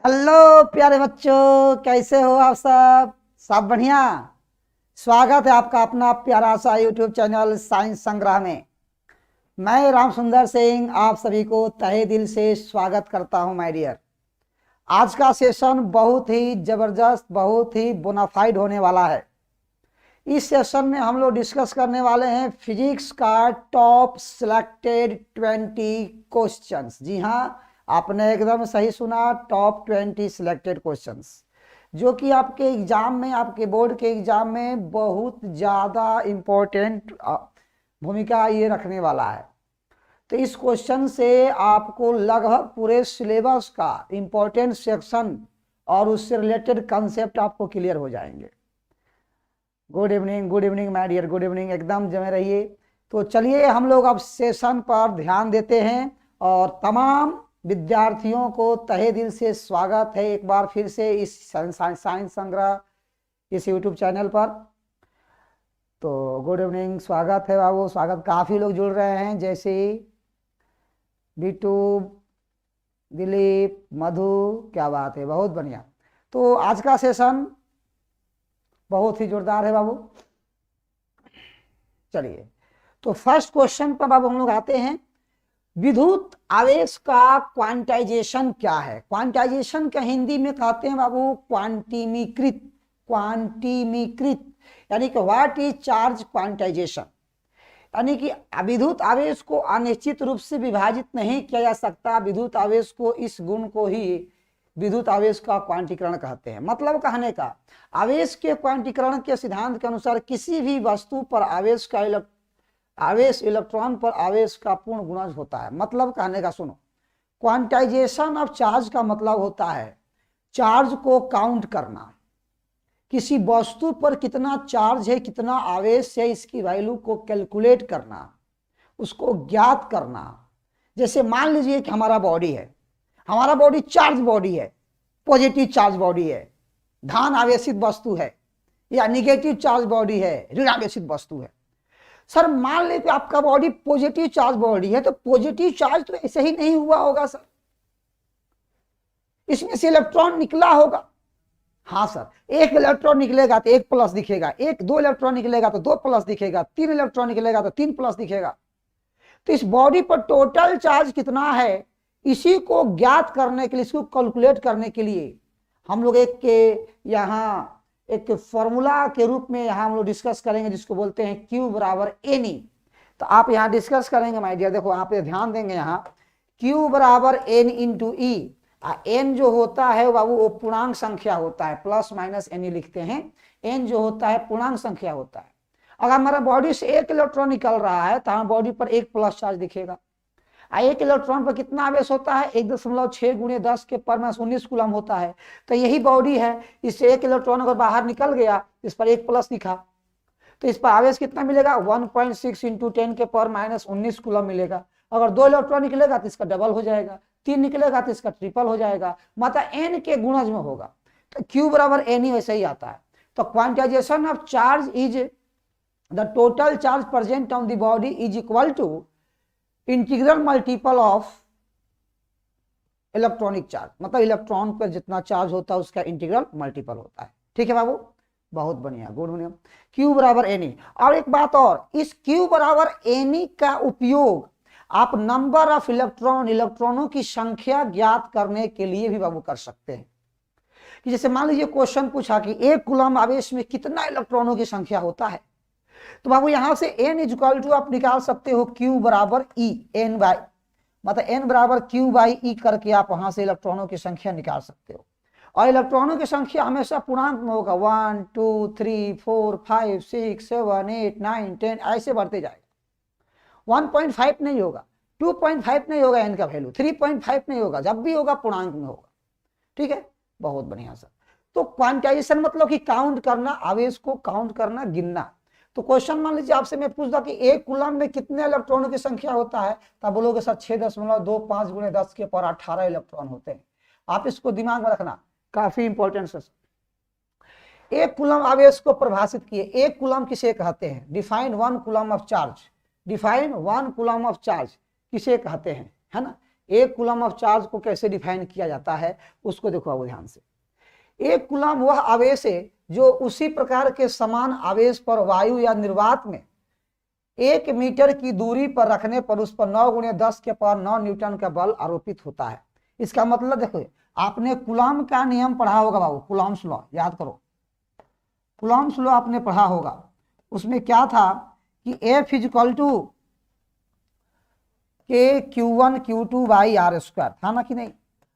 Hello प्यारे बच्चों, कैसे हो आप सब? सब बढ़िया। स्वागत है आपका अपना प्यारा सा यूट्यूब चैनल साइंस संग्रह में। मैं राम सुंदर सिंह आप सभी को तहे दिल से स्वागत करता हूं माय डियर। आज का सेशन बहुत ही जबरदस्त, बहुत ही बोनाफाइड होने वाला है। इस सेशन में हम लोग डिस्कस करने वाले हैं फिजिक्स का टॉप सिलेक्टेड 20 क्वेश्चंस। जी हाँ, आपने एकदम सही सुना, टॉप 20 सिलेक्टेड क्वेश्चंस जो कि आपके एग्जाम में, आपके बोर्ड के एग्जाम में बहुत ज़्यादा इम्पोर्टेंट भूमिका ये रखने वाला है। तो इस क्वेश्चन से आपको लगभग पूरे सिलेबस का इम्पोर्टेंट सेक्शन और उससे रिलेटेड कंसेप्ट आपको क्लियर हो जाएंगे। Good evening my dear, good evening, एकदम जमे रहिए। तो चलिए हम लोग अब सेशन पर ध्यान देते हैं और तमाम विद्यार्थियों को तहे दिल से स्वागत है एक बार फिर से इस साइंस संग्रह इस यूट्यूब चैनल पर। तो गुड इवनिंग, स्वागत है बाबू, स्वागत। काफ़ी लोग जुड़ रहे हैं, जैसे बिट्टू, दिलीप, मधु, क्या बात है, बहुत बढ़िया। तो आज का सेशन बहुत ही जोरदार है बाबू। चलिए, तो फर्स्ट क्वेश्चन पर बाबू हम लोग आते हैं। विद्युत आवेश का क्वांटाइजेशन क्या है? क्वांटाइजेशन का हिंदी में कहते हैं बाबू क्वांटिमीकृत। क्वांटिमीकृत यानी कि व्हाट इज चार्ज क्वांटाइजेशन, यानी कि विद्युत आवेश को अनिश्चित रूप से विभाजित नहीं किया जा सकता। विद्युत आवेश को, इस गुण को ही विद्युत आवेश का क्वांटीकरण कहते हैं। मतलब कहने का, आवेश के क्वांटीकरण के सिद्धांत के अनुसार किसी भी वस्तु पर आवेश इलेक्ट्रॉन पर आवेश का पूर्ण गुणज होता है। मतलब कहने का सुनो, क्वांटाइजेशन ऑफ चार्ज का मतलब होता है चार्ज को काउंट करना। किसी वस्तु पर कितना चार्ज है, कितना आवेश है, इसकी वैल्यू को कैलकुलेट करना, उसको ज्ञात करना। जैसे मान लीजिए कि हमारा बॉडी है, हमारा बॉडी चार्ज बॉडी है, पॉजिटिव चार्ज बॉडी है, धन आवेशित वस्तु है, या निगेटिव चार्ज बॉडी है, ऋण आवेशित वस्तु है। सर मान ले कि आपका बॉडी पॉजिटिव चार्ज बॉडी है, तो पॉजिटिव चार्ज तो ऐसे ही नहीं हुआ होगा सर, इसमें से इलेक्ट्रॉन निकला होगा। हाँ सर, एक इलेक्ट्रॉन निकलेगा तो एक प्लस दिखेगा, दो इलेक्ट्रॉन निकलेगा तो दो प्लस दिखेगा, तीन इलेक्ट्रॉन निकलेगा तो तीन प्लस दिखेगा। तो इस बॉडी पर टोटल चार्ज कितना है, इसी को ज्ञात करने के लिए, इसको कैलकुलेट करने के लिए हम लोग एक फॉर्मूला के रूप में यहाँ हम लोग डिस्कस करेंगे, जिसको बोलते हैं Q बराबर NE। तो आप यहाँ डिस्कस करेंगे माय डियर, देखो आप ध्यान देंगे, यहाँ Q बराबर N इंटू E। N जो होता है बाबू वो पूर्णांक संख्या होता है, प्लस माइनस NE लिखते हैं। N जो होता है पूर्णांक संख्या होता है। अगर हमारा बॉडी से एक इलेक्ट्रॉन निकल रहा है तो हमारे बॉडी पर एक प्लस चार्ज दिखेगा। एक इलेक्ट्रॉन पर कितना आवेश होता है, 1.6 × 10 के पर 19 कूलम होता है। तो यही बॉडी है, इससे एक इलेक्ट्रॉन अगर बाहर निकल गया, इस पर एक प्लस दिखा, तो इस पर आवेश कितना मिलेगा, 1.6 × 10 के पर 19 कूलम मिलेगा। अगर दो इलेक्ट्रॉन निकलेगा तो इसका डबल हो जाएगा, तीन निकलेगा तो इसका ट्रिपल हो जाएगा, मतलब n के गुणज में होगा। तो Q बराबर NE वैसे ही आता है। तो quantization of charge is the total charge present on the body is equal to integral multiple of electronic charge, मतलब इलेक्ट्रॉन पर जितना चार्ज होता है उसका इंटीग्रल मल्टीपल होता है। ठीक है बाबू, बहुत बढ़िया, गुड बढ़िया। Q बराबर NE। और एक बात और, इस Q बराबर NE का उपयोग आप नंबर ऑफ इलेक्ट्रॉनों की संख्या ज्ञात करने के लिए भी बाबू कर सकते हैं। कि जैसे मान लीजिए क्वेश्चन पूछा कि एक कूलम आवेश में कितना इलेक्ट्रॉनों की संख्या होता है, तो बाबू यहां से n इक्वल टू आप निकाल सकते हो Q बराबर E, n बाई, मतलब n बराबर Q बाई E करके आप वहां से इलेक्ट्रॉनों की संख्या निकाल सकते हो। और इलेक्ट्रॉनों की संख्या हमेशा पूर्णांक में होगा, 1 2 3 4 5 6 7 8 9 10 ऐसे बढ़ते जाएगा। 1.5 नहीं होगा, 2.5 नहीं होगा, n का वैल्यू 3.5 नहीं होगा, जब भी होगा पूर्णांक में होगा। ठीक है, बहुत बढ़िया सर। तो क्वांटाइजेशन मतलब कि काउंट करना, आवेश को काउंट करना, गिनना। तो क्वेश्चन मान लीजिए आपसे मैं पूछता कि एक कूलम में कितने इलेक्ट्रॉनों की संख्या होता है, तब बोलोगे सर 6.25 × 10 के पर 18 इलेक्ट्रॉन होते हैं। आप इसको दिमाग में रखना, काफी इंपॉर्टेंट है। एक कूलम आवेश को परिभाषित किए, एक कूलम किसे कहते हैं, define 1 coulomb of charge, define 1 coulomb of charge किसे कहते हैं, है ना। एक कूलम ऑफ चार्ज को कैसे डिफाइन किया जाता है उसको देखो अब ध्यान से। एक कूलम वह आवेश है जो उसी प्रकार के समान आवेश पर वायु या निर्वात में 1 मीटर की दूरी पर रखने पर उस पर 9 × 10 के पावर 9 न्यूटन का बल आरोपित होता है। इसका मतलब देखो, आपने कूलम का नियम पढ़ा होगा बाबू, कूलम्स लॉ याद करो, कूलम्स लॉ आपने पढ़ा होगा। उसमें क्या था कि F = K Q2 by r², था ना कि नहीं।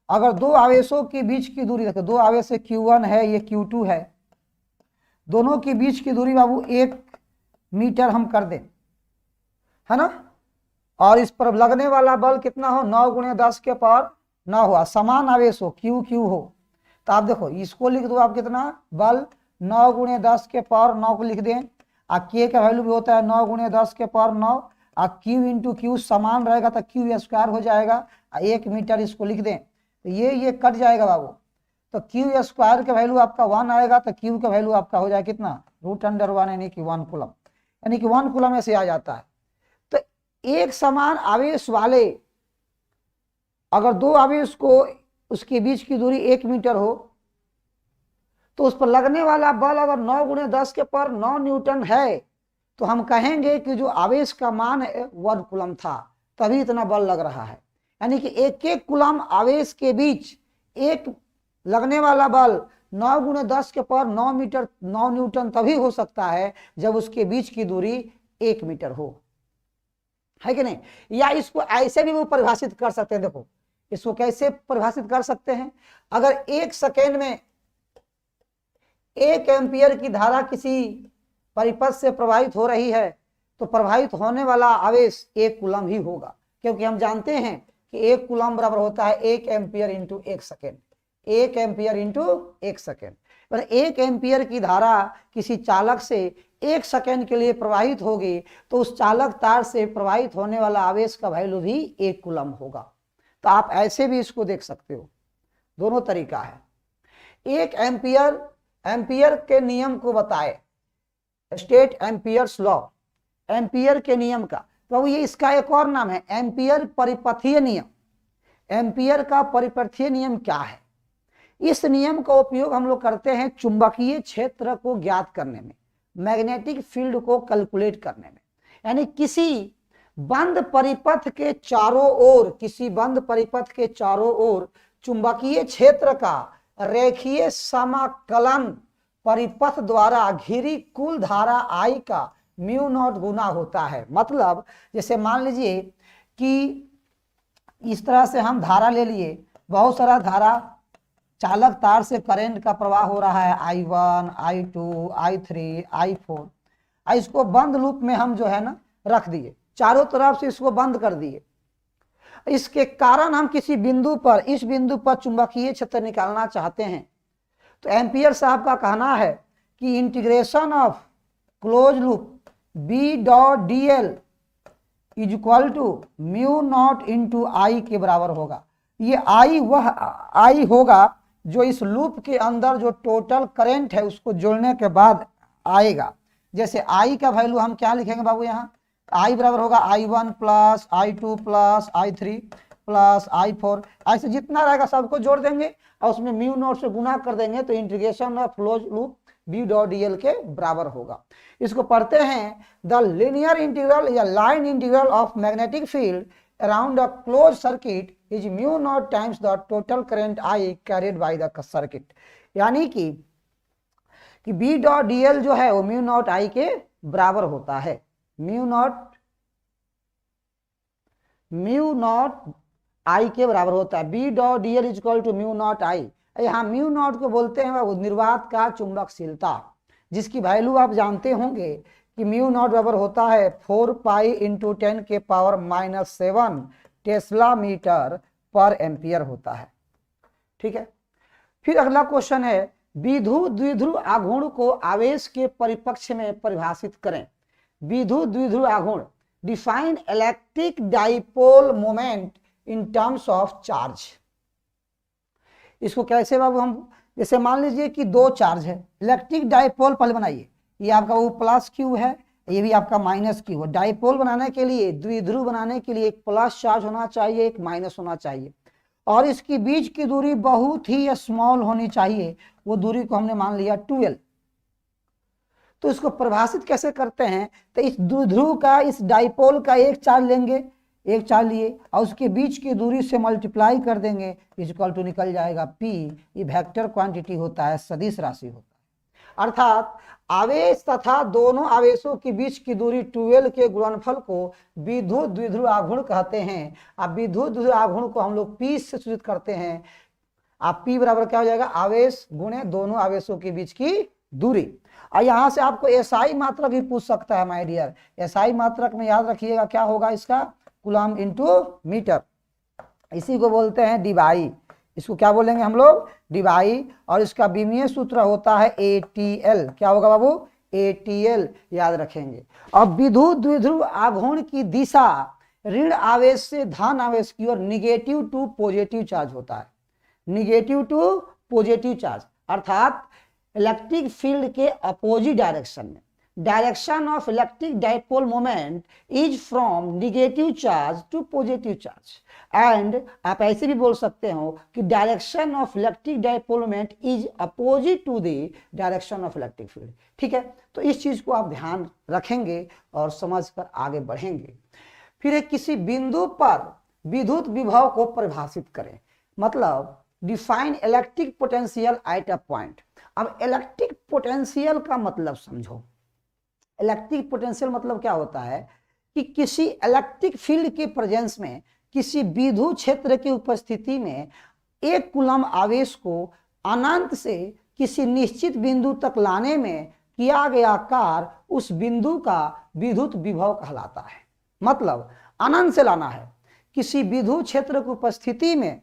अगर दो आवेशों के बीच की दूरी देखो, दो आवेश है, Q1 है, ये Q2 है, दोनों के बीच की दूरी बाबू 1 मीटर हम कर दें, है ना। और इस पर लगने वाला बल कितना हो, 9 × 10 के पावर 9 हुआ, समान आवेश हो, Q हो, तो आप देखो इसको लिख दो आप कितना बल 9 × 10 के पावर 9 को लिख दें। K का वैल्यू भी होता है 9 × 10 के पावर 9, Q × Q समान रहेगा तो Q² हो जाएगा, 1 मीटर इसको लिख दें तो ये कट जाएगा बाबू, तो Q² का वैल्यू आपका 1 आएगा, तो Q का वैल्यू आपका हो जाएगा कितना √1 यानी कि 1 कूलम, यानी कि 1 कूलम ऐसे आ जाता है। तो एक समान आवेश वाले अगर दो आवेश को उसके बीच की दूरी 1 मीटर हो तो उस पर लगने वाला बल अगर 9 × 10 के पावर 9 न्यूटन है तो हम कहेंगे कि जो आवेश का मान है 1 कूलम था, तभी इतना बल लग रहा है। यानी कि एक एक कूलम आवेश के बीच एक लगने वाला बल 9 × 10 के पावर 9 न्यूटन तभी हो सकता है जब उसके बीच की दूरी 1 मीटर हो, है कि नहीं। या इसको ऐसे भी वो परिभाषित कर सकते हैं, देखो इसको कैसे परिभाषित कर सकते हैं। अगर 1 सेकेंड में 1 एम्पियर की धारा किसी परिपथ से प्रवाहित हो रही है तो प्रवाहित होने वाला आवेश 1 कूलम ही होगा, क्योंकि हम जानते हैं कि 1 कूलम बराबर होता है 1 एम्पियर × 1 सेकेंड, 1 एम्पियर × 1 सेकेंड। पर 1 एम्पियर की धारा किसी चालक से 1 सेकेंड के लिए प्रवाहित होगी तो उस चालक तार से प्रवाहित होने वाला आवेश का वैल्यू भी 1 कूलम होगा। तो आप ऐसे भी इसको देख सकते हो, दोनों तरीका है। 1 एम्पियर के नियम को बताए, स्टेट एम्पियर्स लॉ, एम्पियर के नियम का, तो ये इसका एक और नाम है एम्पियर परिपथीय नियम। एम्पियर का परिपथीय नियम क्या है? इस नियम का उपयोग हम लोग करते हैं चुंबकीय क्षेत्र को ज्ञात करने में, मैग्नेटिक फील्ड को कैलकुलेट करने में। यानी किसी बंद परिपथ के चारों ओर, किसी बंद परिपथ के चारों ओर चुंबकीय क्षेत्र का रेखीय समाकलन परिपथ द्वारा घिरी कुल धारा I का μ0 गुना होता है। मतलब जैसे मान लीजिए कि इस तरह से हम धारा ले लिए, बहुत सारा धारा चालक तार से करंट का प्रवाह हो रहा है, I1 I2 I3 I4, इसको बंद लूप में हम जो है ना रख दिए, चारों तरफ से इसको बंद कर दिए। इसके कारण हम किसी बिंदु पर, इस बिंदु पर चुंबकीय क्षेत्र निकालना चाहते हैं तो एम्पियर साहब का कहना है कि integration of close loop B.dl = μ0 × I के बराबर होगा। ये I वह I होगा जो इस लूप के अंदर जो टोटल करंट है उसको जोड़ने के बाद आएगा। जैसे I का वैल्यू हम क्या लिखेंगे बाबू, यहाँ I बराबर होगा I1 + I2 + I3 + I4, ऐसे जितना रहेगा सबको जोड़ देंगे और उसमें μ0 से गुना कर देंगे तो integration of close loop B.dl के बराबर होगा। इसको पढ़ते हैं द लीनियर इंटीग्रल या line integral of magnetic field around a close circuit is μ0 times the total current I carried by the circuit. यानी कि B.dl जो है वो μ0 I के बराबर होता है, μ0 I के बराबर होता है। B.dl = μ0 I। यहाँ μ0 को बोलते हैं वो निर्वात का चुंबकशीलता, जिसकी वैल्यू आप जानते होंगे कि μ0 बराबर होता है 4 पाई × 10 के पावर -7 टेस्ला मीटर पर एम्पियर होता है। ठीक है, फिर अगला क्वेश्चन है विद्युत द्विध्रुव आघूर्ण को आवेश के परिपक्ष में परिभाषित करें। विद्युत द्विध्रुव आघूर्ण, define electric dipole moment in terms of charge. इसको कैसे बाबू हम, जैसे मान लीजिए कि 2 चार्ज है, इलेक्ट्रिक डाइपोल पहले बनाइए, ये आपका वो +Q है ये भी आपका माइनस क्यू है। डाइपोल बनाने के लिए, द्विध्रुव बनाने के लिए एक प्लस चार्ज होना चाहिए, एक माइनस होना चाहिए, और इसकी बीच की दूरी बहुत ही स्मॉल होनी चाहिए। वो दूरी को हमने मान लिया 12। तो इसको परिभाषित कैसे करते हैं, तो इस द्विध्रुव का, इस डाइपोल का एक चार्ज लेंगे, एक चार्ज लिए और उसके बीच की दूरी से मल्टीप्लाई कर देंगे, इक्वल टू निकल जाएगा P। ये वेक्टर क्वांटिटी होता है, सदिश राशि होता है। अर्थात आवेश तथा दोनों आवेशों के बीच की दूरी 12 के गुणनफल को विद्युत द्विध्रुव आघूर्ण कहते हैं। अब विद्युत द्विध्रुव आघूर्ण को हम लोग P से सूचित करते हैं। आप P बराबर क्या हो जाएगा, आवेश गुणे दोनों आवेशों के बीच की दूरी। और यहां से आपको एसआई मात्रक भी पूछ सकता है माय डियर। एसआई मात्रक में याद रखिएगा क्या होगा इसका, कूलम इनटू मीटर। इसी को बोलते हैं डिवाई। इसको क्या बोलेंगे हम लोग, डिवाई। और इसका विमीय सूत्र होता है ATL। क्या होगा बाबू, ATL याद रखेंगे। अब विद्युत द्विध्रुव आघूर्ण की दिशा ऋण आवेश से धन आवेश की ओर निगेटिव टू पॉजिटिव चार्ज होता है, निगेटिव टू पॉजिटिव चार्ज। अर्थात इलेक्ट्रिक फील्ड के अपोजिट डायरेक्शन में, direction of electric dipole moment is from negative charge to positive charge. And आप ऐसे भी बोल सकते हो कि direction of electric dipole moment is opposite to the direction of electric field. ठीक है, तो इस चीज को आप ध्यान रखेंगे और समझकर आगे बढ़ेंगे। फिर एक किसी बिंदु पर विद्युत विभव को परिभाषित करें, मतलब define electric potential at a point. अब इलेक्ट्रिक पोटेंशियल का मतलब समझो। इलेक्ट्रिक पोटेंशियल मतलब क्या होता है कि किसी इलेक्ट्रिक फील्ड के प्रेजेंस में, किसी विद्युत क्षेत्र की उपस्थिति में एक कूलम आवेश को अनंत से किसी निश्चित बिंदु तक लाने में किया गया कार्य उस बिंदु का विद्युत विभव कहलाता है। मतलब अनंत से लाना है, किसी विद्युत क्षेत्र की उपस्थिति में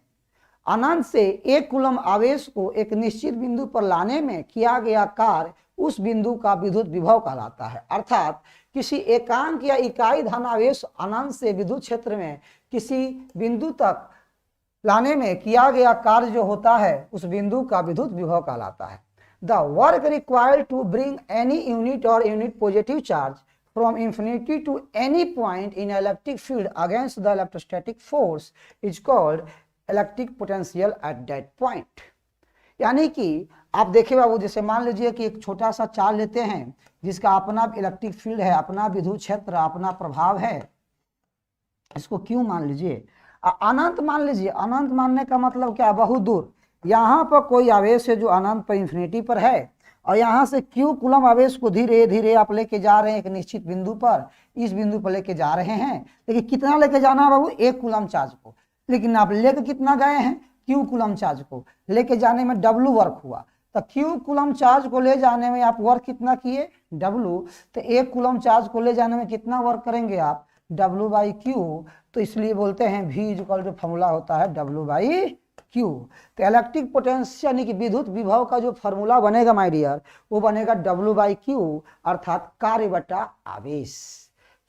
अनंत से एक कूलम आवेश को एक निश्चित बिंदु पर लाने में किया गया कार्य उस बिंदु का विद्युत विभव कहलाता है। अर्थात किसी एकांक या इकाई धनावेश अनंत से विद्युत क्षेत्र में किसी बिंदु तक लाने में किया गया कार्य जो होता है उस बिंदु का विद्युत विभव कहलाता है। The work required to bring any unit और unit positive charge from infinity to any point in electric field against the electrostatic force is called electric potential at that point। यानी कि आप देखिए बाबू, जैसे मान लीजिए कि एक छोटा सा चार्ज लेते हैं जिसका अपना इलेक्ट्रिक फील्ड है, अपना विद्युत क्षेत्र, अपना प्रभाव है, इसको क्यों मान लीजिए, अनंत मान लीजिए। अनंत मानने का मतलब क्या, बहुत दूर। यहाँ पर कोई आवेश है जो अनंत पर इंफिनिटी पर है, और यहाँ से क्यू कूलम आवेश को धीरे धीरे आप लेके जा रहे हैं एक निश्चित बिंदु पर, इस बिंदु पर लेके जा रहे हैं। लेकिन कितना लेके जाना है बाबू, एक कूलम चार्ज को। लेकिन आप लेके कितना गए हैं, क्यू कूलम चार्ज को लेके जाने में W वर्क हुआ। तो क्यू कूलम चार्ज को ले जाने में आप वर्क कितना किए, W। तो एक कूलम चार्ज को ले जाने में कितना वर्क करेंगे आप, W/Q। तो इसलिए बोलते हैं V इक्वल टू फॉर्मूला होता है W/Q। तो इलेक्ट्रिक पोटेंशियल यानी कि विद्युत विभव का जो फॉर्मूला बनेगा माय डियर, वो बनेगा W/Q, अर्थात कार्य बटा आवेश,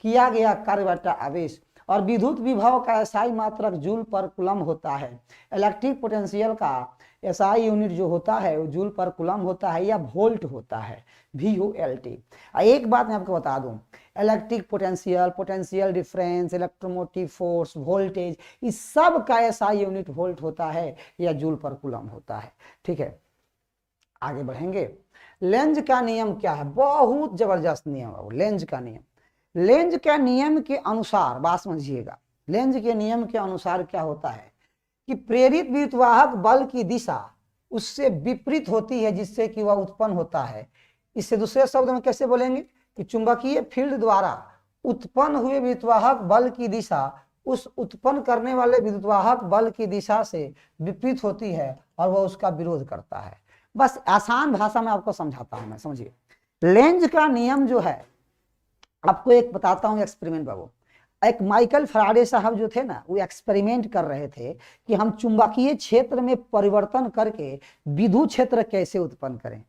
किया गया कार्य बटा आवेश। और विद्युत विभव का एसआई मात्रक जूल पर कूलम होता है। इलेक्ट्रिक पोटेंशियल का एसआई यूनिट जो होता है वो जूल पर कूलम होता है या वोल्ट होता है, VOLT। एक बात मैं आपको बता दूं, electric potential, potential difference, electromotive force, voltage, इस सब का एसआई यूनिट वोल्ट होता है या जूल पर कूलम होता है। ठीक है, आगे बढ़ेंगे। लेंज का नियम क्या है, बहुत जबरदस्त नियम है लेंज का नियम। लेंज के नियम के अनुसार बात समझिएगा, लेंज के नियम के अनुसार क्या होता है कि प्रेरित विद्युतवाहक बल की दिशा उससे विपरीत होती है जिससे कि वह उत्पन्न होता है। इससे दूसरे शब्द में कैसे बोलेंगे कि चुंबकीय फील्ड द्वारा उत्पन्न हुए विद्युतवाहक बल की दिशा उस उत्पन्न करने वाले विद्युतवाहक बल की दिशा से विपरीत होती है और वह उसका विरोध करता है। बस आसान भाषा में आपको समझाता हूं मैं, समझिए। लेंज का नियम जो है, आपको एक बताता हूं एक्सपेरिमेंट बाबू। एक माइकल फैराडे साहब जो थे ना, वो एक्सपेरिमेंट कर रहे थे कि हम चुंबकीय क्षेत्र में परिवर्तन करके विद्युत क्षेत्र कैसे उत्पन्न करें।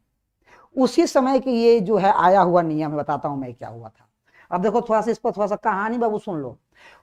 उसी समय के ये जो है आया हुआ नियम है, बताता हूं मैं क्या हुआ था। अब देखो थोड़ा सा इस पर थोड़ा सा कहानी बाबू सुन लो।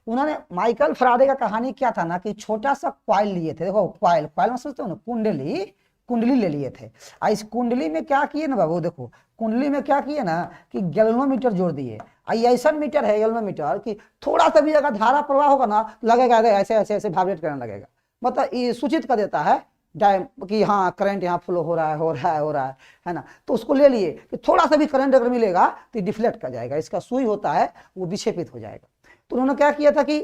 उन्होंने माइकल फैराडे का कहानी क्या था ना कि छोटा सा क्वाइल लिए थे। देखो क्वाइल, क्वाइल में समझते हो ना, कुंडली, कुंडली ले लिए थे। इस कुंडली में क्या किए ना बाबू, देखो कुंडली में क्या किए ना कि गैल्वेनोमीटर जोड़ दिए। ऐसा मीटर है गैल्वेनोमीटर कि थोड़ा सा भी अगर धारा प्रवाह होगा ना लगेगा ऐसे ऐसे ऐसे वाइब्रेट करने लगेगा, मतलब ये सूचित कर देता है कि हाँ करंट यहाँ फ्लो हो रहा है हो रहा है हो रहा है ना। तो उसको ले लिए कि थोड़ा सा भी करंट अगर मिलेगा तो डिफ्लेक्ट कर जाएगा, इसका सुई होता है वो विक्षेपित हो जाएगा। तो उन्होंने क्या किया था कि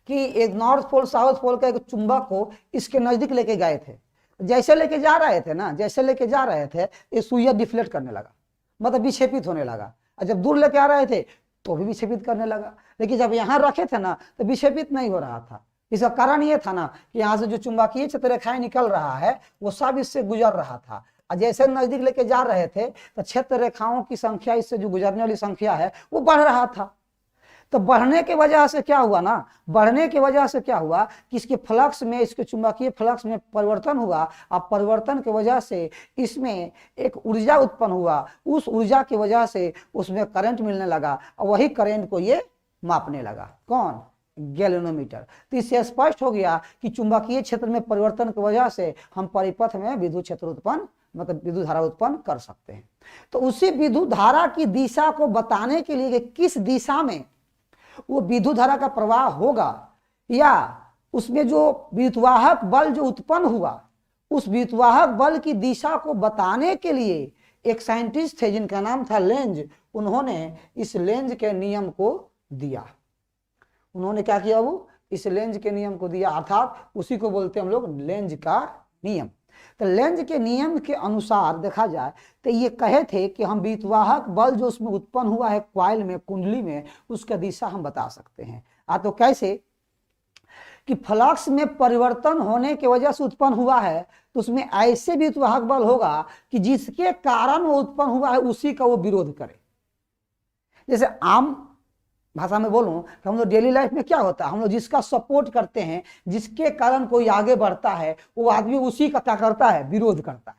एक नॉर्थ पोल साउथ पोल का एक चुंबक को इसके नजदीक लेके गए थे। जैसे लेके जा रहे थे ना, जैसे लेके जा रहे थे ये सुइया डिफ्लेक्ट करने लगा, मतलब विक्षेपित होने लगा। और जब दूर लेके आ रहे थे तो भी विक्षेपित करने लगा, लेकिन जब यहाँ रखे थे ना तो विक्षेपित नहीं हो रहा था। इसका कारण ये था ना कि यहाँ से जो चुंबकीय क्षेत्र रेखाएं निकल रहा है वो सब इससे गुजर रहा था। और जैसे नजदीक लेके जा रहे थे तो क्षेत्र रेखाओं की संख्या, इससे जो गुजरने वाली संख्या है वो बढ़ रहा था। तो बढ़ने की वजह से क्या हुआ ना, बढ़ने की वजह से क्या हुआ कि इसके फ्लक्स में, इसके चुंबकीय फ्लक्स में परिवर्तन हुआ। और परिवर्तन की वजह से इसमें एक ऊर्जा उत्पन्न हुआ, उस ऊर्जा की वजह से उसमें करंट मिलने लगा और वही करंट को ये मापने लगा। कौन? गैल्वेनोमीटर। तो इससे स्पष्ट हो गया कि चुंबकीय क्षेत्र में परिवर्तन की वजह से हम परिपथ में विद्युत क्षेत्र उत्पन्न, मतलब विद्युत धारा उत्पन्न कर सकते हैं। तो उसी विद्युत धारा की दिशा को बताने के लिए किस दिशा में वो विद्युत धारा का प्रवाह होगा, या उसमें जो विद्युतवाहक बल जो उत्पन्न हुआ उस विद्युतवाहक बल की दिशा को बताने के लिए एक साइंटिस्ट थे जिनका नाम था लेंज। उन्होंने इस लेंज के नियम को दिया। उन्होंने क्या किया? वो इस लेंज के नियम को दिया, अर्थात उसी को बोलते हैं हम लोग लेंज का नियम। तो लेंज के नियम के अनुसार देखा जाए तो ये कहे थे कि हम विद्युतवाहक बल जो उसमें उत्पन्न हुआ है क्वाइल में, कुंडली में, उसका दिशा हम बता सकते हैं। तो कैसे कि फ्लक्स में परिवर्तन होने की वजह से उत्पन्न हुआ है तो उसमें ऐसे विद्युतवाहक बल होगा कि जिसके कारण वो उत्पन्न हुआ है उसी का वो विरोध करे। जैसे आम भाषा में बोलूं तो हम लोग डेली लाइफ में क्या होता है, हम लोग जिसका सपोर्ट करते हैं, जिसके कारण कोई आगे बढ़ता है, वो आदमी उसी का क्या करता है? विरोध करता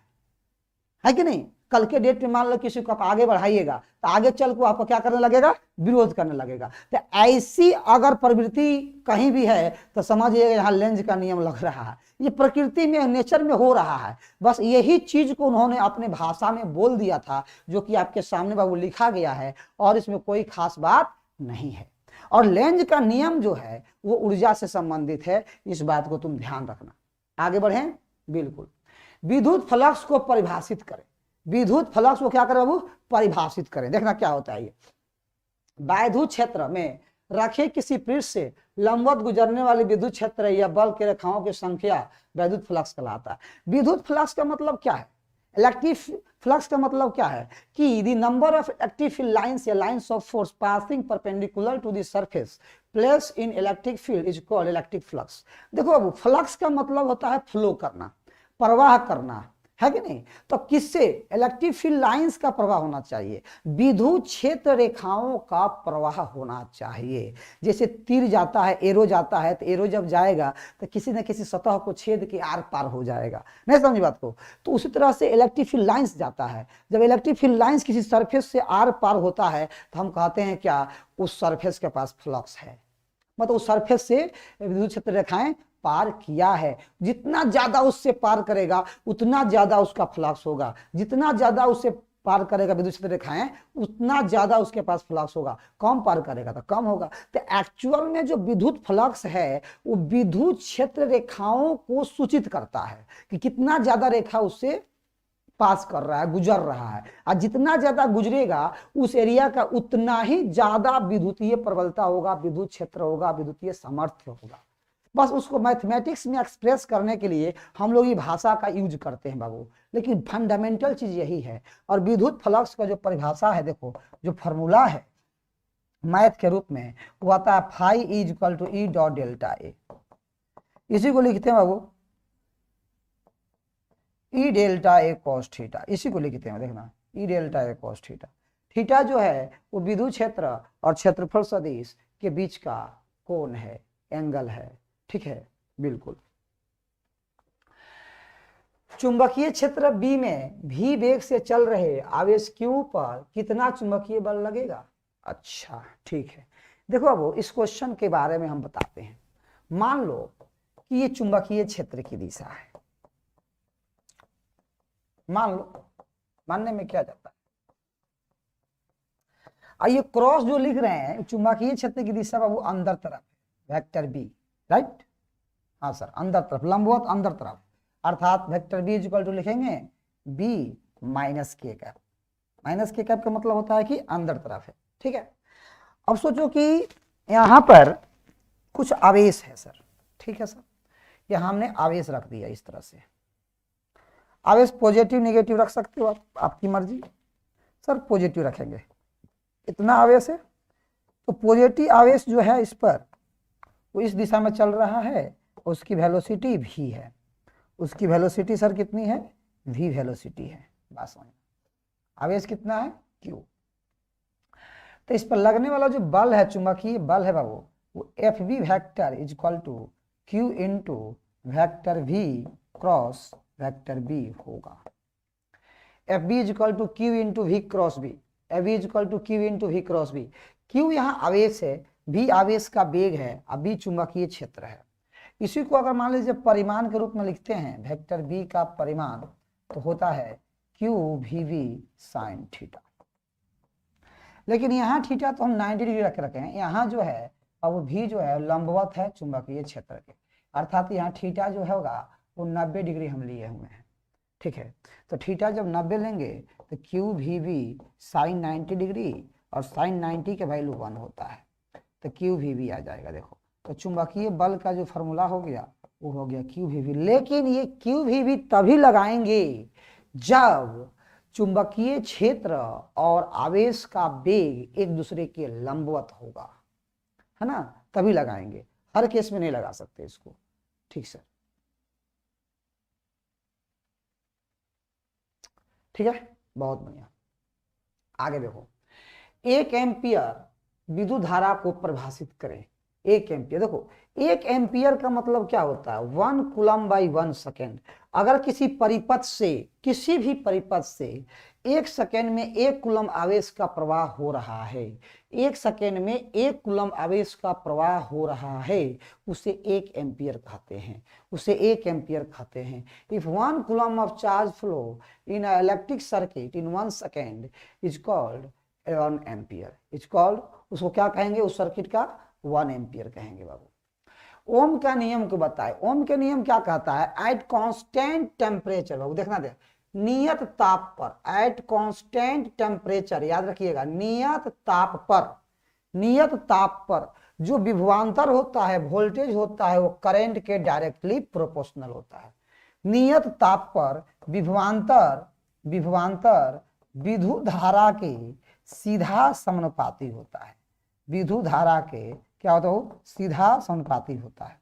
है कि नहीं? कल के डेट में मान लो किसी को आप आगे बढ़ाइएगा तो आगे चल को आपको क्या करने लगेगा? विरोध करने लगेगा। तो ऐसी अगर प्रवृत्ति कहीं भी है तो समझिएगा यहाँ लेंज का नियम लग रहा है। ये प्रकृति में, नेचर में हो रहा है। बस यही चीज को उन्होंने अपने भाषा में बोल दिया था, जो कि आपके सामने बाबू लिखा गया है, और इसमें कोई खास बात नहीं है। और लेंज का नियम जो है वो ऊर्जा से संबंधित है, इस बात को तुम ध्यान रखना। आगे बढ़ें। बिल्कुल, विद्युत फ्लक्स को परिभाषित करें। विद्युत फ्लक्स को क्या करें बाबू? परिभाषित करें। देखना क्या होता है ये। वैद्युत क्षेत्र में रखे किसी पृष्ठ से लंबवत गुजरने वाले विद्युत क्षेत्र या बल के रेखाओं की संख्या वैद्युत फ्लक्स कहलाता है। विद्युत फ्लक्स का मतलब क्या है? इलेक्ट्रिक फ्लक्स का मतलब क्या है कि the number of active field lines या lines of force passing perpendicular to the surface place in electric field is called electric flux. देखो बाबू, फ्लक्स का मतलब होता है फ्लो करना, प्रवाह करना, है कि नहीं? तो किससे? इलेक्ट्रिक फील्ड लाइंस का प्रवाह होना चाहिए, विद्युत क्षेत्र रेखाओं का प्रवाह होना चाहिए। जैसे तीर जाता है, एरो जाता है, तो एरो जब जाएगा तो किसी न किसी सतह को छेद के आर पार हो जाएगा। नहीं समझी बात को? तो उसी तरह से इलेक्ट्रिक फील्ड लाइंस जाता है। जब इलेक्ट्रिक फील्ड लाइंस किसी सरफेस से आर पार होता है तो हम कहते हैं क्या? उस सरफेस के पास फ्लक्स है, मतलब उस सरफेस से विद्युत क्षेत्र रेखाएं पार किया है। जितना ज्यादा उससे पार करेगा उतना ज्यादा उसका फ्लक्स होगा, जितना ज्यादा उससे पार करेगा विद्युत क्षेत्र रेखाएं उतना ज्यादा उसके पास फ्लक्स होगा। कम पार करेगा तो कम होगा। तो एक्चुअल में जो विद्युत फ्लक्स है वो विद्युत क्षेत्र रेखाओं को सूचित करता है कि कितना ज्यादा रेखा उससे पास कर रहा है, गुजर रहा है। और जितना ज्यादा गुजरेगा उस एरिया का उतना ही ज्यादा विद्युतीय प्रबलता होगा, विद्युत क्षेत्र होगा, विद्युतीय सामर्थ्य होगा। बस उसको मैथमेटिक्स में एक्सप्रेस करने के लिए हम लोग ये भाषा का यूज करते हैं बाबू, लेकिन फंडामेंटल चीज यही है। और विद्युत फ्लक्स का जो परिभाषा है, देखो जो फॉर्मूला है मैथ के रूप में, वो आता है phi is equal to E dot delta A. इसी को लिखते हैं बाबू E delta A cos theta, इसी को लिखते हैं। देखना, E delta A cos theta. Theta जो है वो विद्युत क्षेत्र और क्षेत्रफल सदिश के बीच का कोण है, एंगल है। ठीक है, बिल्कुल। चुंबकीय क्षेत्र बी में भी वेग से चल रहे आवेश क्यू पर कितना चुंबकीय बल लगेगा? अच्छा, ठीक है। देखो अब इस क्वेश्चन के बारे में हम बताते हैं। मान लो कि ये चुंबकीय क्षेत्र की दिशा है, मान लो, मानने में क्या जाता है। और ये क्रॉस जो लिख रहे हैं, चुंबकीय क्षेत्र की दिशा बाबू अंदर तरफ है, वेक्टर बी, राइट। हाँ सर, अंदर तरफ, लंबवत अंदर तरफ, अर्थात वेक्टर बी इक्वल टू लिखेंगे बी माइनस के कैप। माइनस के कैप का मतलब होता है कि अंदर तरफ है, ठीक है। अब सोचो कि यहां पर कुछ आवेश है सर, ठीक है सर, यहां हमने आवेश रख दिया इस तरह से। आवेश पॉजिटिव नेगेटिव रख सकते हो आप, आपकी मर्जी। सर पॉजिटिव रखेंगे, इतना आवेश है तो पॉजिटिव आवेश जो है इस पर, वो इस दिशा में चल रहा है, उसकी वेलोसिटी v है। उसकी वेलोसिटी सर कितनी है, v वेलोसिटी है। बात समझ, आवेश कितना है, q। तो इस पर लगने वाला जो बल है, चुंबकीय बल है बाबू, वो F B vector is equal to Q into vector v cross vector b होगा। F B is equal to Q into V cross B, F B is equal to Q into V cross B. Q यहाँ आवेश है, v आवेश का वेग है, अब b चुंबकीय क्षेत्र है। इसी को अगर मान लीजिए परिमाण के रूप में लिखते हैं, वेक्टर b का परिमाण, तो होता है Q V V sine theta. लेकिन यहाँ थीटा तो हम 90 डिग्री रखे हैं, यहाँ जो है अब वो भी जो है लंबवत है चुंबकीय क्षेत्र के, अर्थात यहाँ थीटा जो होगा वो 90 डिग्री हम लिए हुए हैं, ठीक है। तो थीटा जब 90 लेंगे तो Q V V sine 90 degree, और साइन 90 के वैल्यू 1 होता है, तो क्यू वी वी आ जाएगा। देखो, तो चुंबकीय बल का जो फॉर्मूला हो गया वो हो गया क्यू वी वी। लेकिन ये क्यू वी वी तभी लगाएंगे जब चुंबकीय क्षेत्र और आवेश का वेग एक दूसरे के लंबवत होगा, है ना, तभी लगाएंगे, हर केस में नहीं लगा सकते इसको, ठीक सर, ठीक है, बहुत बढ़िया। आगे देखो, 1 एम्पियर विद्युत धारा को परिभाषित करें। 1 एम्पियर, देखो 1 एम्पियर का मतलब क्या होता है, 1 कूलम बाई 1 सेकेंड। अगर किसी परिपथ से, किसी भी परिपथ से 1 सेकेंड में 1 कूलम आवेश का प्रवाह हो रहा है, 1 सेकेंड में 1 कूलम आवेश का प्रवाह हो रहा है, उसे 1 एम्पियर कहते हैं, उसे 1 एम्पियर कहते हैं। If 1 coulomb of charge flow in a electric circuit in 1 second is called 1 ampere, is called, उसको क्या कहेंगे, उस सर्किट का 1 एम्पियर कहेंगे बाबू। ओम का नियम को बताए, ओम के नियम क्या कहता है, एट कांस्टेंट टेम्परेचर, बाबू देखना दे, नियत ताप पर, एट कांस्टेंट टेम्परेचर, याद रखिएगा, नियत ताप पर, नियत ताप पर जो विभवांतर होता है, वोल्टेज होता है, वो करंट के डायरेक्टली प्रोपोर्शनल होता है। नियत ताप पर विभवांतर, विभवांतर विद्युत धारा के सीधा समानुपाती होता है, विद्युत धारा के क्या होता है, सीधा समानुपाती होता है।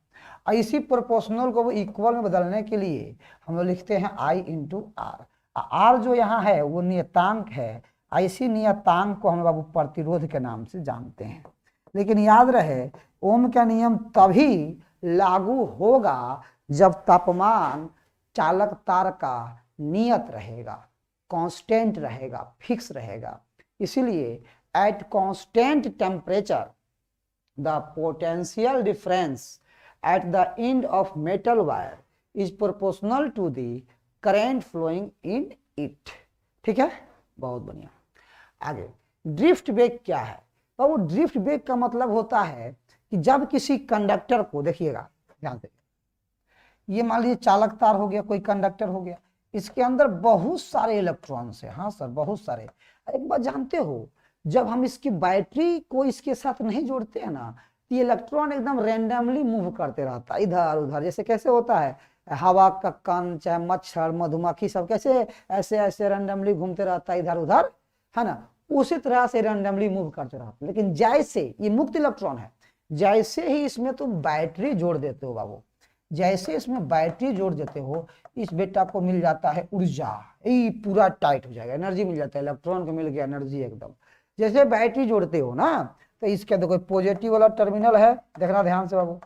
और इसी प्रोपोर्शनल को वो इक्वल में बदलने के लिए हम लोग लिखते हैं I इंटू आर। आर जो यहाँ है वो नियतांक है, इसी नियतांक को हम बाबू प्रतिरोध के नाम से जानते हैं। लेकिन याद रहे, ओम का नियम तभी लागू होगा जब तापमान चालक तार का नियत रहेगा, कांस्टेंट रहेगा, फिक्स रहेगा। इसीलिए at constant temperature the potential difference at the end of metal wire is proportional to the current flowing in it, ठीक है, बहुत बढ़िया। आगे ड्रिफ्ट वेग क्या है, तो वो ड्रिफ्ट वेग का मतलब होता है कि जब किसी कंडक्टर को, देखिएगा ध्यान से, ये मान लीजिए चालक तार हो गया, कोई कंडक्टर हो गया, इसके अंदर बहुत सारे इलेक्ट्रॉन्स है, हाँ सर बहुत सारे। एक बात जानते हो, जब हम इसकी बैटरी को इसके साथ नहीं जोड़ते हैं ना, ये इलेक्ट्रॉन एकदम रैंडमली मूव करते रहता है इधर उधर, जैसे कैसे होता है हवा का कण, चाहे मच्छर, मधुमक्खी, सब कैसे ऐसे ऐसे रैंडमली घूमते रहता है इधर उधर, है ना, उसी तरह से रैंडमली मूव करते रहता है। लेकिन जैसे ये मुक्त इलेक्ट्रॉन है, जैसे ही इसमें तुम बैटरी जोड़ देते हो बाबू, जैसे इसमें बैटरी जोड़ देते हो, इस बेटा को मिल जाता है ऊर्जा, ये पूरा टाइट हो जाएगा, एनर्जी मिल जाता है, इलेक्ट्रॉन को मिल गया एनर्जी एकदम। जैसे बैटरी जोड़ते हो ना, तो इसके देखो पॉजिटिव वाला टर्मिनल है, देखना ध्यान से बाबू,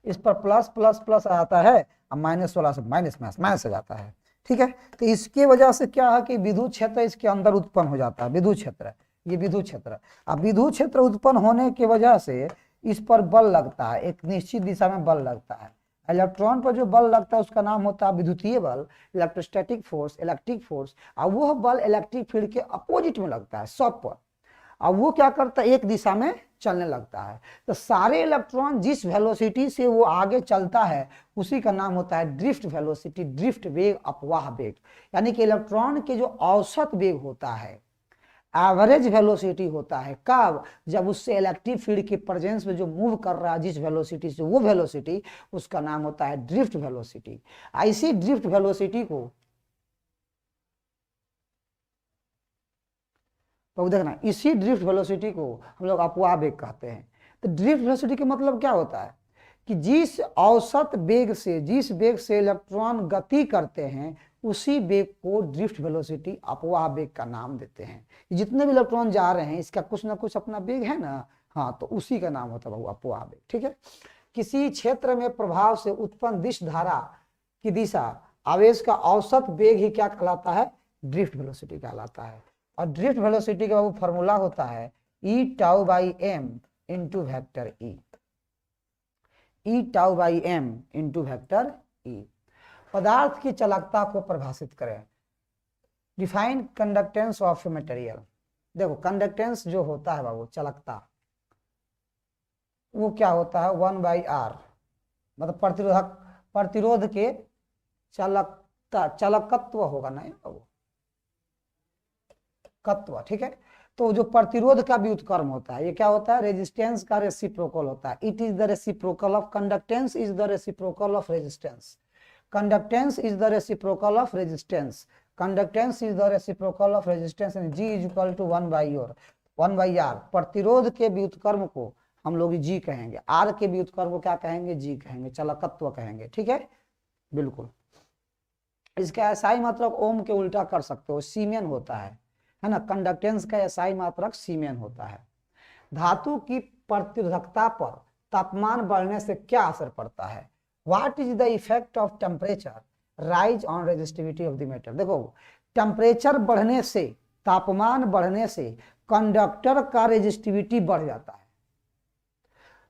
इस पर प्लस प्लस प्लस आता है, और माइनस वाला से माइनस माइनस हो जाता है, ठीक है। तो इसके वजह से क्या है कि विद्युत क्षेत्र इसके अंदर उत्पन्न हो जाता है, विद्युत क्षेत्र, ये विद्युत क्षेत्र। अब विद्युत क्षेत्र उत्पन्न होने की वजह से इस पर बल लगता है, एक निश्चित दिशा में बल लगता है, इलेक्ट्रॉन पर जो बल लगता है उसका नाम होता है विद्युतीय बल, इलेक्ट्रोस्टैटिक फोर्स, इलेक्ट्रिक फोर्स। और वह बल इलेक्ट्रिक फील्ड के अपोजिट में लगता है, सब पर। अब वो क्या करता है, एक दिशा में चलने लगता है। तो सारे इलेक्ट्रॉन जिस वेलोसिटी से वो आगे चलता है उसी का नाम होता है ड्रिफ्ट वेलोसिटी, ड्रिफ्ट वेग, अपवाह वेग। यानी कि इलेक्ट्रॉन के जो औसत वेग होता है, एवरेज वेलोसिटी होता है, कब, जब उससे इलेक्ट्रिक फील्ड के प्रेजेंस में जो मूव कर रहा है जिस वेलोसिटी से, वो वेलोसिटी, उसका नाम होता है ड्रिफ्ट वेलोसिटी। ऐसी ड्रिफ्ट वेलोसिटी को तो देखना, इसी ड्रिफ्ट वेलोसिटी को हम लोग अपवाह वेग कहते हैं। तो ड्रिफ्ट वेलोसिटी का मतलब क्या होता है कि जिस औसत वेग से, जिस वेग से इलेक्ट्रॉन गति करते हैं उसी वेग को ड्रिफ्ट वेलोसिटी, अपवाह वेग का नाम देते हैं। जितने भी इलेक्ट्रॉन जा रहे हैं इसका कुछ ना कुछ अपना वेग है ना, हाँ, तो उसी का नाम होता है अपवाह वेग। ठीक है। किसी क्षेत्र में प्रभाव से उत्पन्न दिश धारा की दिशा, आवेश का औसत वेग ही क्या कहलाता है, ड्रिफ्ट वेलोसिटी कहलाता है। और ड्रिफ्ट वेलोसिटी का वो फॉर्मूला होता है e tau by m into vector E, e tau by m into vector E. पदार्थ की चालकता को परिभाषित करें, define conductance of a material. देखो कंडक्टेंस जो होता है बाबू, चालकता, वो क्या होता है, 1/r, मतलब प्रतिरोध के चालकत्व होगा ना बाबू, कत्व। ठीक है। तो जो प्रतिरोध का व्युत्क्रम होता है, ये क्या होता है, रेजिस्टेंस का रेसिप्रोकल होता है। It is the reciprocal of conductance, is the reciprocal of resistance. Conductance is the reciprocal of resistance, conductance is the reciprocal of resistance. G is equal to 1/r। प्रतिरोध के व्युत्क्रम को हम लोग G कहेंगे, R के व्युत्क्रम को क्या कहेंगे, G कहेंगे, चालकत्व कहेंगे। ठीक है, बिल्कुल। इसका SI मात्रक ओम के उल्टा कर सकते हो, सीमेन होता है ना। कंडक्टेंस का SI मात्रक सीमेन होता है। धातु की प्रतिरोधकता पर तापमान बढ़ने से क्या असर पड़ता है, what is the effect of temperature rise on resistivity of the metal. देखो टेम्परेचर बढ़ने से, तापमान बढ़ने से कंडक्टर का रेजिस्टिविटी बढ़ जाता है।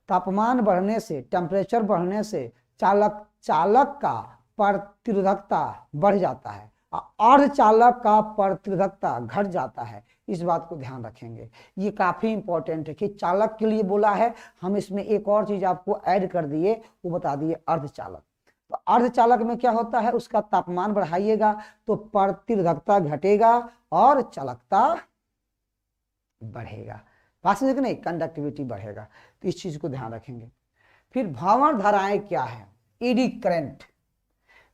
तापमान बढ़ने से, टेम्परेचर बढ़ने से चालक का प्रतिरोधकता बढ़ जाता है, अर्धचालक का प्रतिरोधकता घट जाता है। इस बात को ध्यान रखेंगे, ये काफी इंपॉर्टेंट है कि चालक के लिए बोला है, हम इसमें एक और चीज आपको ऐड कर दिए, वो बता दिए अर्धचालक। तो अर्धचालक में क्या होता है, उसका तापमान बढ़ाइएगा तो प्रतिरोधकता घटेगा और चालकता बढ़ेगा। बात समझे कि नहीं, कंडक्टिविटी बढ़ेगा। तो इस चीज को ध्यान रखेंगे। फिर भंवर धाराएं क्या है, एडी करंट।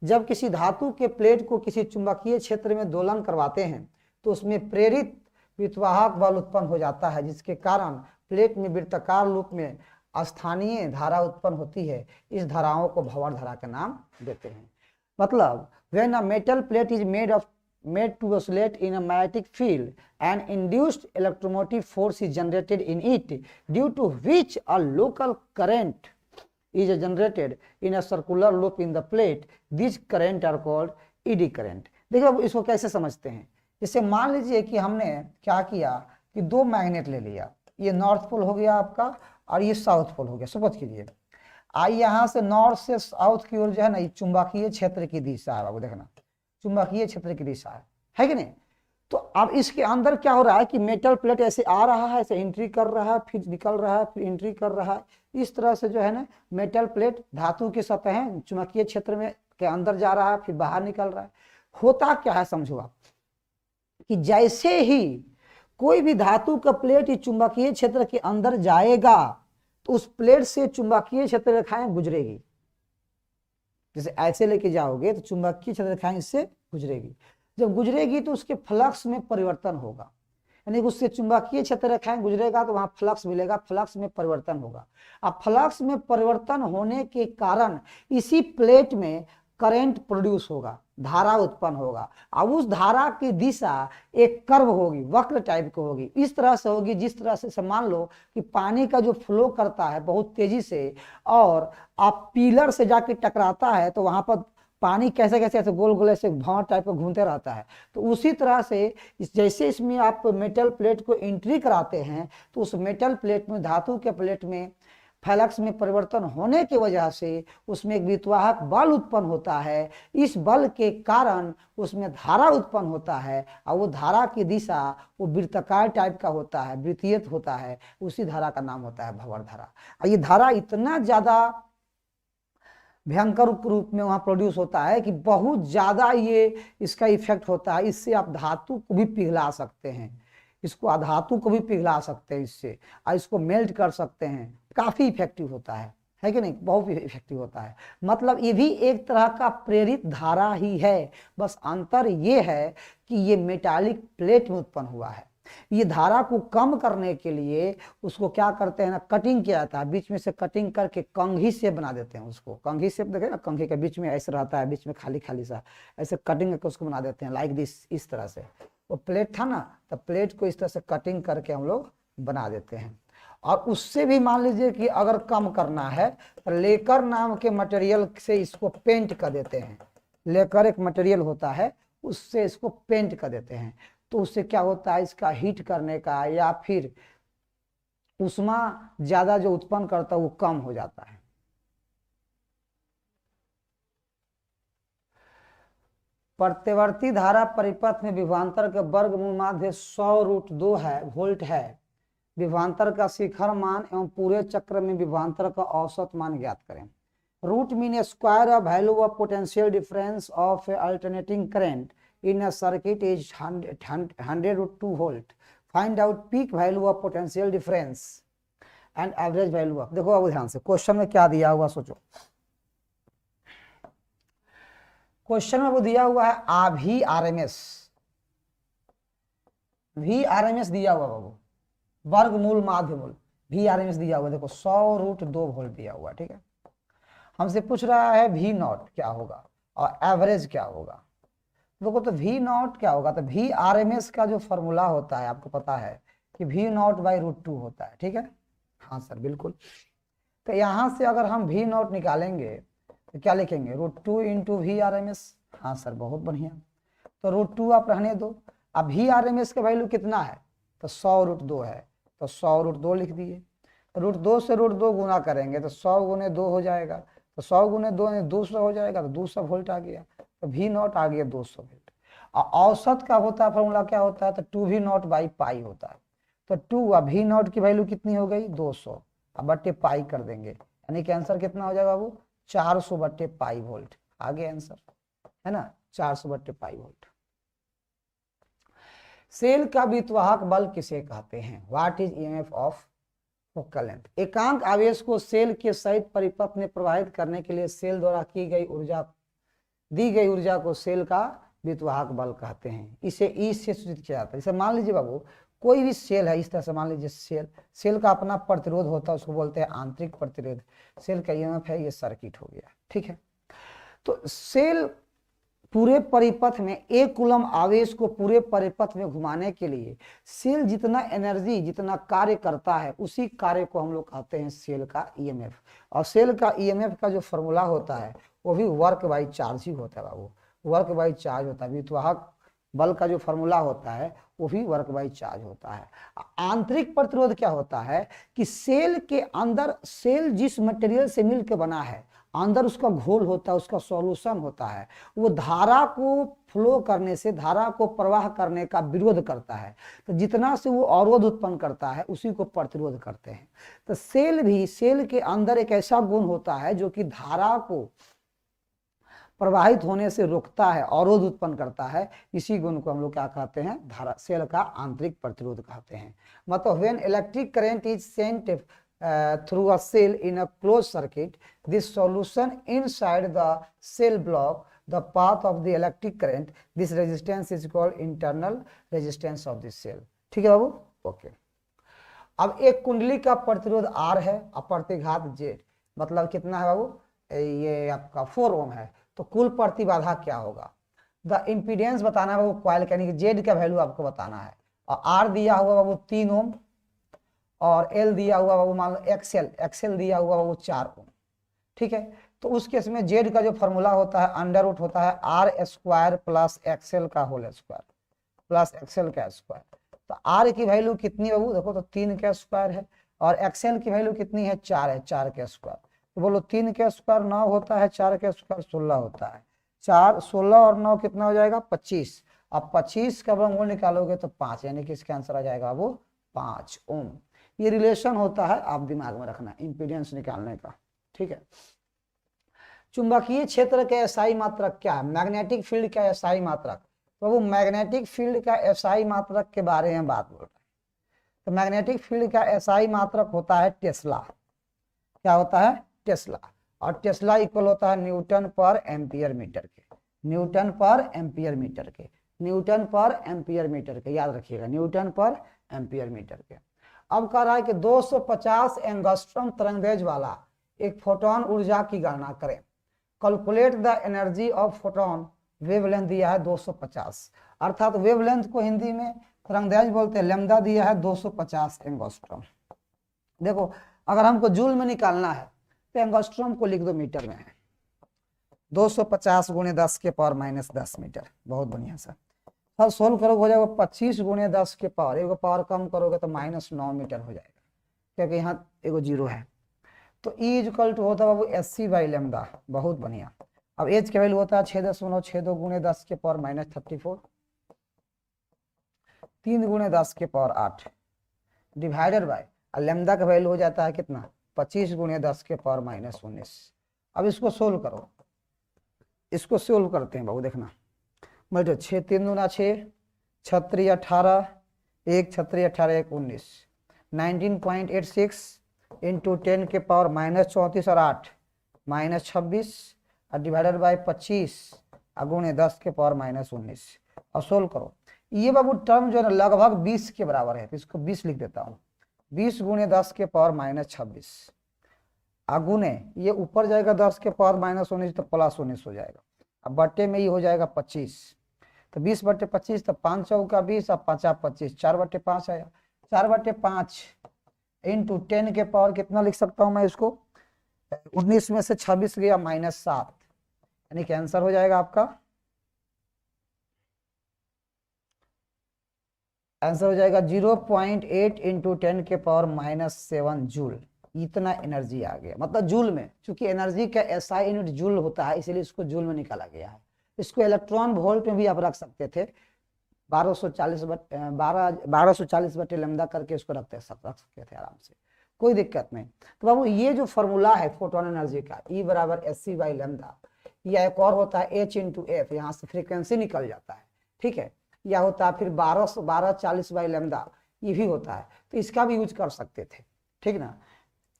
जब किसी धातु के प्लेट को किसी चुंबकीय क्षेत्र में दोलन करवाते हैं तो उसमें प्रेरित विद्युतवाहक बल उत्पन्न हो जाता है, जिसके कारण प्लेट में वृत्ताकार रूप में स्थानीय धारा उत्पन्न होती है। इस धाराओं को भंवर धारा का नाम देते हैं। मतलब when a metal plate is made to oscillate in a magnetic field, an induced electromotive force is generated in it, due to which a local current is generated in a circular loop in the plate. These current are called eddy current. देखिए अब इसको कैसे समझते हैं, जैसे मान लीजिए कि हमने क्या किया कि दो मैग्नेट ले लिया, ये नॉर्थ पोल हो गया आपका और ये साउथ पोल हो गया। सपोज कीजिए आई यहाँ से नॉर्थ से साउथ की ओर जो है ना, ये चुंबकीय क्षेत्र की दिशा है, बाबू देखना, चुंबकीय क्षेत्र की दिशा है कि नहीं। तो अब इसके अंदर क्या हो रहा है कि मेटल प्लेट ऐसे आ रहा है, ऐसे एंट्री कर रहा है, फिर निकल रहा है, फिर एंट्री कर रहा है। इस तरह से जो है ना मेटल प्लेट धातु की सतह है, चुंबकीय क्षेत्र में के अंदर जा रहा है, फिर बाहर निकल रहा है। होता क्या है समझो आप, कि जैसे ही कोई भी धातु का प्लेट चुंबकीय क्षेत्र के अंदर जाएगा तो उस प्लेट से चुंबकीय क्षेत्र रेखाएं गुजरेगी। जैसे ऐसे लेके जाओगे तो चुंबकीय क्षेत्र रेखाएं इससे गुजरेगी, जब गुजरेगी तो उसके फ्लक्स में परिवर्तन होगा, यानी उससे चुंबकीय क्षेत्र रेखाएं गुजरेगा तो वहां फ्लक्स मिलेगा, फ्लक्स में परिवर्तन होगा। अब फ्लक्स में परिवर्तन होने के कारण इसी प्लेट में करंट प्रोड्यूस होगा, धारा उत्पन्न होगा। अब उस धारा की दिशा एक कर्व होगी, वक्र टाइप की होगी। इस तरह से होगी जिस तरह से मान लो कि पानी का जो फ्लो करता है बहुत तेजी से और आप पिलर से जाके टकराता है तो वहां पर पानी कैसे कैसे ऐसे गोल गोल ऐसे भंवर टाइप का घूमते रहता है। तो उसी तरह से जैसे इसमें आप मेटल प्लेट को एंट्री कराते हैं तो उस मेटल प्लेट में, धातु के प्लेट में फ्लक्स में परिवर्तन होने की वजह से उसमें एक विद्युतवाहक बल उत्पन्न होता है। इस बल के कारण उसमें धारा उत्पन्न होता है और वो धारा की दिशा वो वृत्ताकार टाइप का होता है, वृत्तीय होता है। उसी धारा का नाम होता है भंवर धारा। और ये धारा इतना ज्यादा भयंकर रूप में वहां प्रोड्यूस होता है कि बहुत ज्यादा ये इसका इफेक्ट होता है। इससे आप धातु को भी पिघला सकते हैं, इसको अधातु को भी पिघला सकते हैं इससे, और इसको मेल्ट कर सकते हैं। काफी इफेक्टिव होता है कि नहीं? बहुत इफेक्टिव होता है। मतलब ये भी एक तरह का प्रेरित धारा ही है, बस अंतर ये है कि ये मेटालिक प्लेट में उत्पन्न हुआ है। ये धारा को कम करने के लिए उसको क्या करते हैं ना, कटिंग किया जाता है, बीच में से कटिंग करके कंघी शेप बना देते हैं उसको। कंघी शेप देखे ना, कंघी के बीच में ऐसे रहता है, बीच में खाली खाली सा, ऐसे कटिंग करके उसको बना देते हैं लाइक दिस, इस तरह से। वो प्लेट था ना, तो प्लेट को इस तरह से कटिंग करके हम लोग बना देते हैं। और उससे भी मान लीजिए कि अगर कम करना है तो लेकर नाम के मटेरियल से इसको पेंट कर देते हैं। लेकर एक मटेरियल होता है, उससे इसको पेंट कर देते हैं। तो उससे क्या होता है, इसका हीट करने का या फिर उष्मा ज्यादा जो उत्पन्न करता है वो कम हो जाता है। प्रत्यवर्ती धारा परिपथ में विभवांतर के वर्गमूल माध्य 100√2 है वोल्ट है। विभवांतर का शिखर मान एवं पूरे चक्र में विभवांतर का औसत मान ज्ञात करें। Root mean square of value of potential difference of alternating current in a circuit is 100√2 volt. Find out peak value of potential difference and average value of। देखो अब ध्यान से क्वेश्चन में क्या दिया हुआ सोचो। क्वेश्चन में वो दिया हुआ है वी आरएमएस दिया हुआ बाबू, वर्गमूल माध्यमूल वी आरएमएस दिया हुआ। देखो 100√2 वोल्ट दिया हुआ, ठीक है। हमसे पूछ रहा है वी नॉट क्या होगा और एवरेज क्या होगा। देखो तो वी नॉट क्या होगा, तो वी आरएमएस का जो फॉर्मूला होता है आपको पता है कि वी नॉट बाई √2 होता है, ठीक है। हाँ सर बिल्कुल। तो यहां से अगर हम वी नॉट निकालेंगे तो क्या लिखेंगे, √2 इंटू वी आरएमएस। हाँ सर बहुत बढ़िया। तो √2 आप रहने दो। अब वी आरएमएस का वैल्यू कितना है, तो 100√2 है, तो 100√2 लिख दिए। √2 से √2 गुना करेंगे तो 100 गुने 2 हो जाएगा, तो 100 गुने 2 200 हो जाएगा, तो 200 वोल्ट आ गया। तो वी नॉट आ गया 200 वोल्ट। और औसत का होता है फॉर्मूला क्या होता है, तो 2v नॉट बाई पाई होता है। तो 2 अब वी नॉट की वैल्यू कितनी हो गई 200, अब बट्टे पाई कर देंगे, यानी कि आंसर कितना हो जाएगा बाबू 400 बट्टे पाई वोल्ट। आगे आंसर है ना 400 बट्टे पाई वोल्ट। सेल का विद्युतवाहक बल किसे कहते हैं, what is EMF of focal length. एकांक आवेश को सेल के सहित परिपथ में प्रवाहित करने के लिए सेल द्वारा दी गई ऊर्जा को सेल का विद्युतवाहक बल कहते हैं। इसे ई से सूचित किया जाता है। जैसे मान लीजिए बाबू कोई भी सेल है, इस तरह से मान लीजिए सेल का अपना प्रतिरोध होता है, उसको बोलते हैं आंतरिक प्रतिरोध। सेल का ईएमएफ है, ये सर्किट हो गया, ठीक है। तो सेल पूरे परिपथ में एक कूलम आवेश को पूरे परिपथ में घुमाने के लिए सेल जितना एनर्जी जितना कार्य करता है उसी कार्य को हम लोग कहते हैं सेल का ईएमएफ। और सेल का ईएमएफ का जो फॉर्मूला होता है वो भी वर्क बाई चार्ज ही होता है बाबू, वर्क बाई चार्ज होता है। विद्युतवाहक बल का जो फॉर्मूला होता है वो भी वर्क बाई चार्ज होता है। आंतरिक प्रतिरोध क्या होता है कि सेल के अंदर, सेल जिस मटेरियल से मिलकर बना है, अंदर उसका घोल होता है, उसका सॉल्यूशन होता है, वो धारा को फ्लो करने से, धारा को प्रवाह करने का विरोध करता है। तो जितना से वो अवरोध उत्पन्न करता है उसी को प्रतिरोध करते हैं। तो सेल भी, सेल के अंदर एक ऐसा गुण होता है जो कि धारा को प्रवाहित होने से रोकता है, अवरोध उत्पन्न करता है। इसी गुण को हम लोग क्या कहते हैं, धारा, सेल का आंतरिक प्रतिरोध कहते हैं। मतलब when electric current is sent through a cell in a closed circuit, this solution inside the cell block the path of the electric current. This resistance is called internal resistance of the cell. ठीक है बाबू, okay. अब एक कुंडली का प्रतिरोध R है और प्रतिघात Z, मतलब कितना है बाबू, ये आपका 4 ओम है। तो कुल प्रतिबाधा क्या होगा, द इम्पीडेंस बताना है बाबू कॉइल, यानी कि Z का वैल्यू आपको बताना है। और R दिया हुआ बाबू 3 ओम और L दिया हुआ बाबू मान लो एक्सएल दिया हुआ बाबू 4 ओम, ठीक है। तो उस केस में Z का जो फॉर्मूला होता है अंडर रूट होता है R² प्लस एक्सएल का होल स्क्वायर प्लस एक्सएल का स्क्वायर। तो R की वैल्यू कितनी बाबू, देखो तो 3 का स्क्वायर है और एक्सएल की वैल्यू कितनी है 4 है, 4 के स्क्वायर। तो बोलो 3 के स्क्वायर 9 होता है, 4 के स्क्वायर 16 होता है। 4 16 और 9 कितना हो जाएगा 25। अब 25 का वर्गमूल निकालोगे तो 5, यानी कि इसका आंसर आ जाएगा वो 5 ओम। ये रिलेशन होता है, आप दिमाग में रखना इंपीडेंस निकालने का, ठीक है। चुंबकीय क्षेत्र के एसआई मात्रक क्या है, मैग्नेटिक फील्ड का एसआई मात्रक। तो वो मैग्नेटिक फील्ड का एसआई मात्रक के बारे में बात बोल रहे हैं। तो मैग्नेटिक फील्ड का एसआई मात्रक होता है टेस्ला। क्या होता है टेस्ला, और टेस्ला इक्वल होता है न्यूटन पर एम्पियर मीटर के, न्यूटन पर एम्पियर मीटर के, न्यूटन पर एम्पियर मीटर के, याद रखिएगा न्यूटन पर एम्पियर मीटर के। अब कह रहा है कि 250 एंगस्ट्रॉम तरंगदैर्घ्य वाला एक फोटोन ऊर्जा की गणना करें। Calculate the energy of photon, wavelength दिया है 250, अर्थात वेवलेंथ को हिंदी में तरंगदैर्घ्य बोलते हैं, लैम्डा दिया है 250 एंगस्ट्रॉम। देखो अगर हमको जूल में निकालना है तो एंगस्ट्रॉम को लिख दो मीटर में है, 250 गुणे 10 के पावर माइनस 10 मीटर। बहुत बढ़िया सर, सब सोल्व करोगे हो जाएगा 25 गुणे 10 के पावर, एगो पावर कम करोगे तो -9 मीटर हो जाएगा, क्योंकि यहाँ एगो जीरो है। तो E इक्वल टू होता है बाबू SC बाई लैम्डा। बहुत बढ़िया। अब एच का वैल्यू होता है 6.62 गुणे 10 के पावर -34, 3 गुणे 10 के पावर 8 डिवाइडेड बाय लैम्डा का वैल्यू हो जाता है कितना 25 गुणे 10 के पावर -19। अब इसको सोल्व करो, इसको सोल्व करते हैं बाबू, देखना मतलब 6 3 दूना 6, 6 18, 1 6 18 1 19, 19.86 इंटू 10 के पावर -34 और 8 -26 और डिवाइडेड बाय 25 गुणे 10 के पावर -19 और सोल्व करो। ये बाबू टर्म जो है ना लगभग 20 के बराबर है, तो इसको 20 लिख देता हूँ। 20 गुणे 10 के पावर -26 गुणे ये ऊपर जाएगा 10 के पावर -19 तो +19 हो जाएगा। अब बट्टे में ये हो जाएगा 25, तो 20/25 तो 5 चौका 20 और 5 25, 4/5 आया। 4/5 इंटू 10 के पावर कितना लिख सकता हूँ मैं इसको, 19 में से 26 गया -7, यानी कि आंसर हो जाएगा आपका, आंसर हो जाएगा 0.8 इंटू 10 के पावर -7 जूल। इतना एनर्जी आ गया, मतलब जूल में, क्योंकि एनर्जी का एसआई यूनिट जूल होता है इसलिए इसको जूल में निकाला गया है। इसको इलेक्ट्रॉन वोल्ट में भी आप रख सकते थे, 1240 बटे लैम्डा करके इसको रख सकते थे आराम से, कोई दिक्कत नहीं। तो बाबू ये जो फॉर्मूला है फोटोन एनर्जी का E बराबर SC बाई लैम्डा, या एक और होता है H इंटू F, यहाँ से फ्रीक्वेंसी निकल जाता है, ठीक है, या होता है फिर 1240 बाई लैम्डा, ये भी होता है, तो इसका भी यूज कर सकते थे, ठीक ना।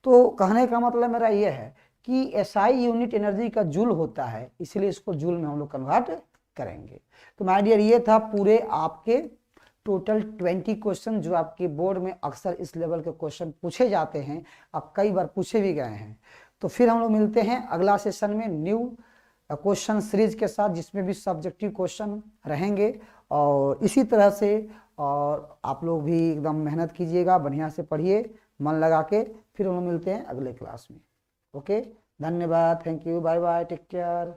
तो कहने का मतलब मेरा ये है कि SI यूनिट एनर्जी का जूल होता है, इसलिए इसको जूल में हम लोग कन्वर्ट करेंगे। तो माय डियर ये था पूरे आपके टोटल 20 क्वेश्चन जो आपके बोर्ड में अक्सर इस लेवल के क्वेश्चन पूछे जाते हैं, अब कई बार पूछे भी गए हैं। तो फिर हम लोग मिलते हैं अगला सेशन में न्यू क्वेश्चन सीरीज के साथ, जिसमें भी सब्जेक्टिव क्वेश्चन रहेंगे, और इसी तरह से और आप लोग भी एकदम मेहनत कीजिएगा, बढ़िया से पढ़िए मन लगा के। फिर हम लोग मिलते हैं अगले क्लास में। ओके, धन्यवाद, thank you, bye bye, take care.